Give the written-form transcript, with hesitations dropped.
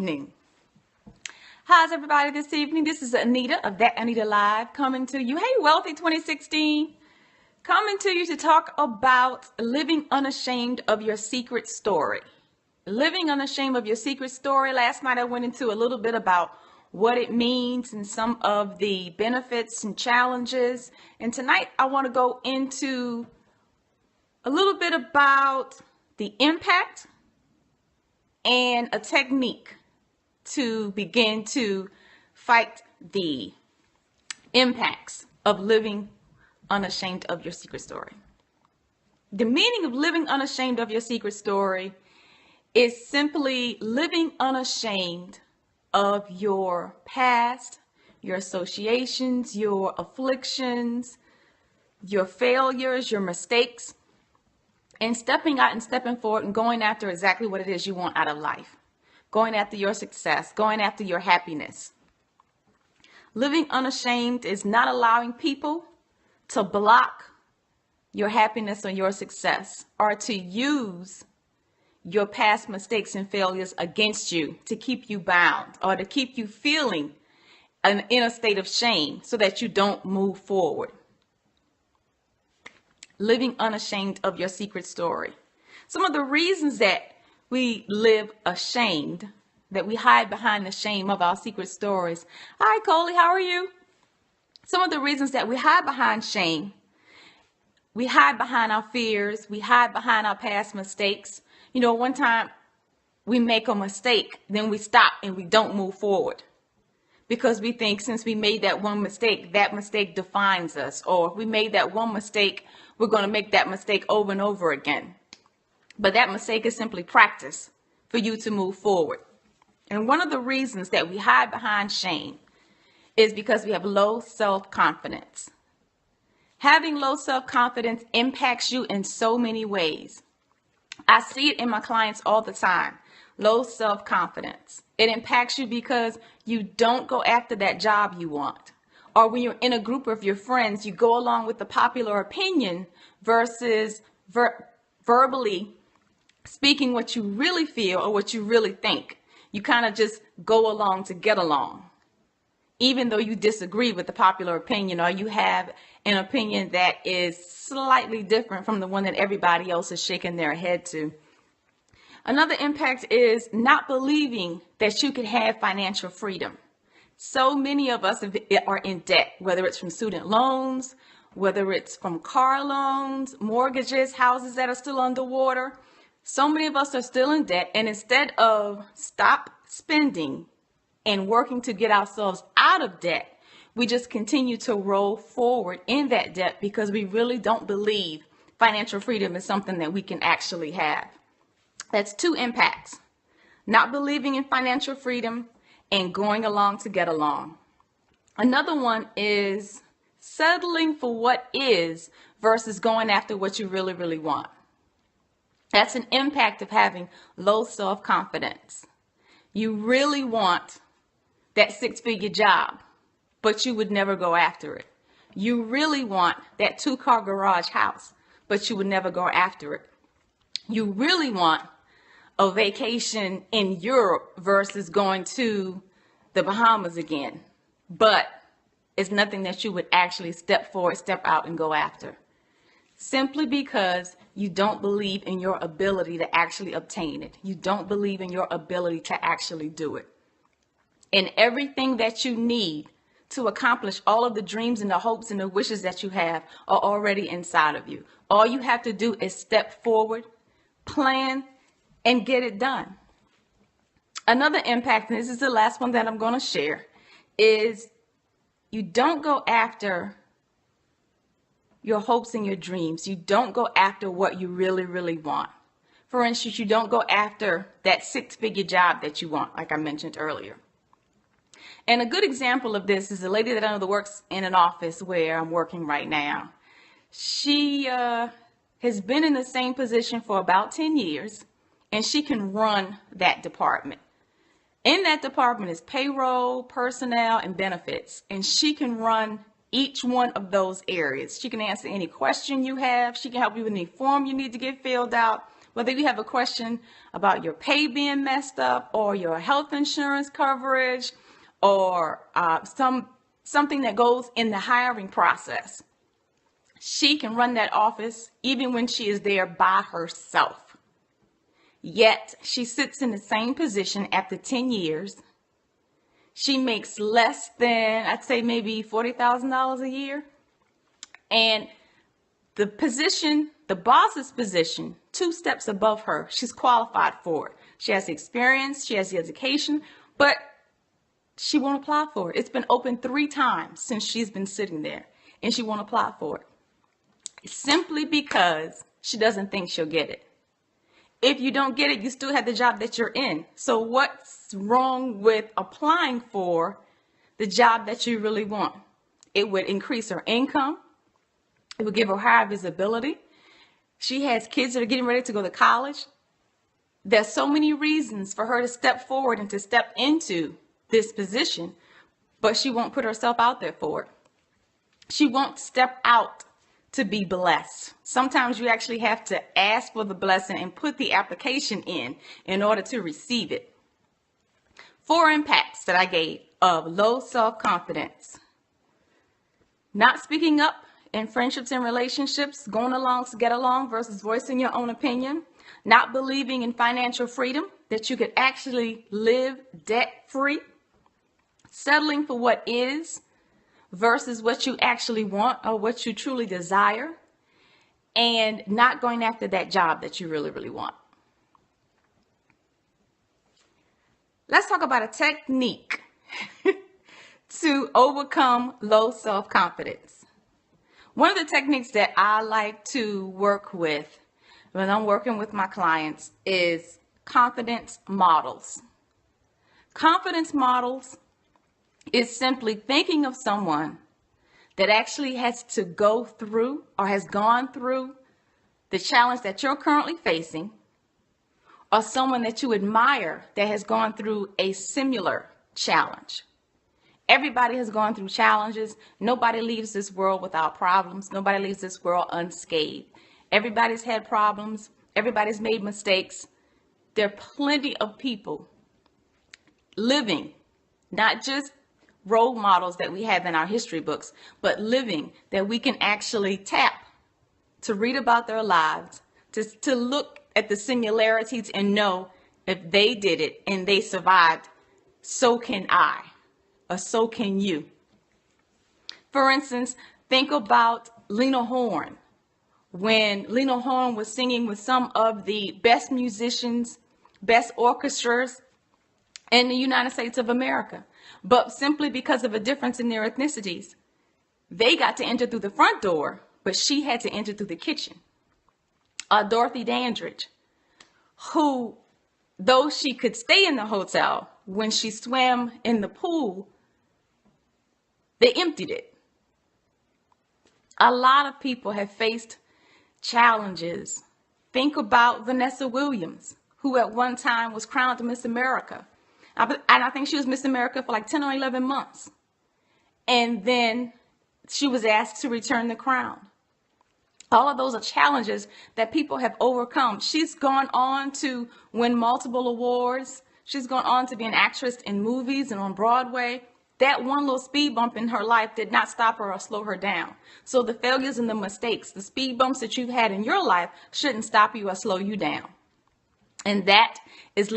evening. How's everybody this evening? This is Anita of That Anita Live coming to you. Hey, Wealthy 2016. Coming to you to talk about living unashamed of your secret story. Living unashamed of your secret story. Last night I went into a little bit about what it means and some of the benefits and challenges. And tonight I want to go into a little bit about the impact and a technique to begin to fight the impacts of living unashamed of your secret story. The meaning of living unashamed of your secret story is simply living unashamed of your past, your associations, your afflictions, your failures, your mistakes, and stepping out and stepping forward and going after exactly what it is you want out of life. Going after your success, going after your happiness. Living unashamed is not allowing people to block your happiness or your success, or to use your past mistakes and failures against you to keep you bound or to keep you feeling in a state of shame so that you don't move forward. Living unashamed of your secret story. Some of the reasons that we live ashamed, that we hide behind the shame of our secret stories. Hi, Coley, how are you? Some of the reasons that we hide behind shame, we hide behind our fears, we hide behind our past mistakes. You know, one time we make a mistake, then we stop and we don't move forward. Because we think since we made that one mistake, that mistake defines us. Or if we made that one mistake, we're going to make that mistake over and over again. But that mistake is simply practice for you to move forward. And one of the reasons that we hide behind shame is because we have low self-confidence. Having low self-confidence impacts you in so many ways. I see it in my clients all the time. Low self-confidence. It impacts you because you don't go after that job you want. Or when you're in a group of your friends, you go along with the popular opinion versus verbally speaking what you really feel or what you really think. You kind of just go along to get along, even though you disagree with the popular opinion or you have an opinion that is slightly different from the one that everybody else is shaking their head to. Another impact is not believing that you can have financial freedom. So many of us are in debt, whether it's from student loans, whether it's from car loans, mortgages, houses that are still underwater. So many of us are still in debt, and instead of stop spending and working to get ourselves out of debt, we just continue to roll forward in that debt because we really don't believe financial freedom is something that we can actually have. That's two impacts. Not believing in financial freedom and going along to get along. Another one is settling for what is versus going after what you really, really want. That's an impact of having low self-confidence. You really want that six-figure job, but you would never go after it. You really want that two-car garage house, but you would never go after it. You really want a vacation in Europe versus going to the Bahamas again, but it's nothing that you would actually step forward, step out and go after. Simply because you don't believe in your ability to actually obtain it. You don't believe in your ability to actually do it. And everything that you need to accomplish all of the dreams and the hopes and the wishes that you have are already inside of you. All you have to do is step forward, plan, and get it done. Another impact, and this is the last one that I'm going to share, is you don't go after your hopes and your dreams. You don't go after what you really, really want. For instance, you don't go after that six-figure job that you want, like I mentioned earlier. And a good example of this is a lady that I know that works in an office where I'm working right now. She has been in the same position for about 10 years, and she can run that department. In that department is payroll, personnel, and benefits, and she can run each one of those areas. She can answer any question you have. She can help you with any form you need to get filled out, Whether you have a question about your pay being messed up, or your health insurance coverage, or something that goes in the hiring process, she can run that office even when she is there by herself. Yet she sits in the same position after 10 years. She makes less than, I'd say, maybe $40,000 a year. And the position, the boss's position, 2 steps above her, she's qualified for it. She has the experience, she has the education, but she won't apply for it. It's been open 3 times since she's been sitting there, and she won't apply for it. Simply because she doesn't think she'll get it. If you don't get it, you still have the job that you're in. So what's wrong with applying for the job that you really want? It would increase her income. It would give her higher visibility. She has kids that are getting ready to go to college. There's so many reasons for her to step forward and to step into this position, but she won't put herself out there for it. She won't step out to be blessed. Sometimes you actually have to ask for the blessing and put the application in order to receive it. 4 impacts that I gave of low self-confidence: not speaking up in friendships and relationships, going along to get along versus voicing your own opinion; not believing in financial freedom, that you could actually live debt-free; settling for what is versus what you actually want or what you truly desire; and not going after that job that you really, really want. Let's talk about a technique to overcome low self-confidence. One of the techniques that I like to work with when I'm working with my clients is confidence models. Confidence models is simply thinking of someone that actually has to go through or has gone through the challenge that you're currently facing, or someone that you admire that has gone through a similar challenge. Everybody has gone through challenges. Nobody leaves this world without problems. Nobody leaves this world unscathed. Everybody's had problems. Everybody's made mistakes. There are plenty of people living, not just role models that we have in our history books, but living that we can actually tap to read about their lives, to look at the similarities and know if they did it and they survived, so can I, or so can you. For instance, think about Lena Horne. When Lena Horne was singing with some of the best musicians, best orchestras in the United States of America, but simply because of a difference in their ethnicities, they got to enter through the front door, but she had to enter through the kitchen. Dorothy Dandridge, who, though she could stay in the hotel, when she swam in the pool, they emptied it. A lot of people have faced challenges. Think about Vanessa Williams, who at one time was crowned Miss America. And I think she was Miss America for like 10 or 11 months. And then she was asked to return the crown. All of those are challenges that people have overcome. She's gone on to win multiple awards. She's gone on to be an actress in movies and on Broadway. That one little speed bump in her life did not stop her or slow her down. So the failures and the mistakes, the speed bumps that you've had in your life shouldn't stop you or slow you down. And that is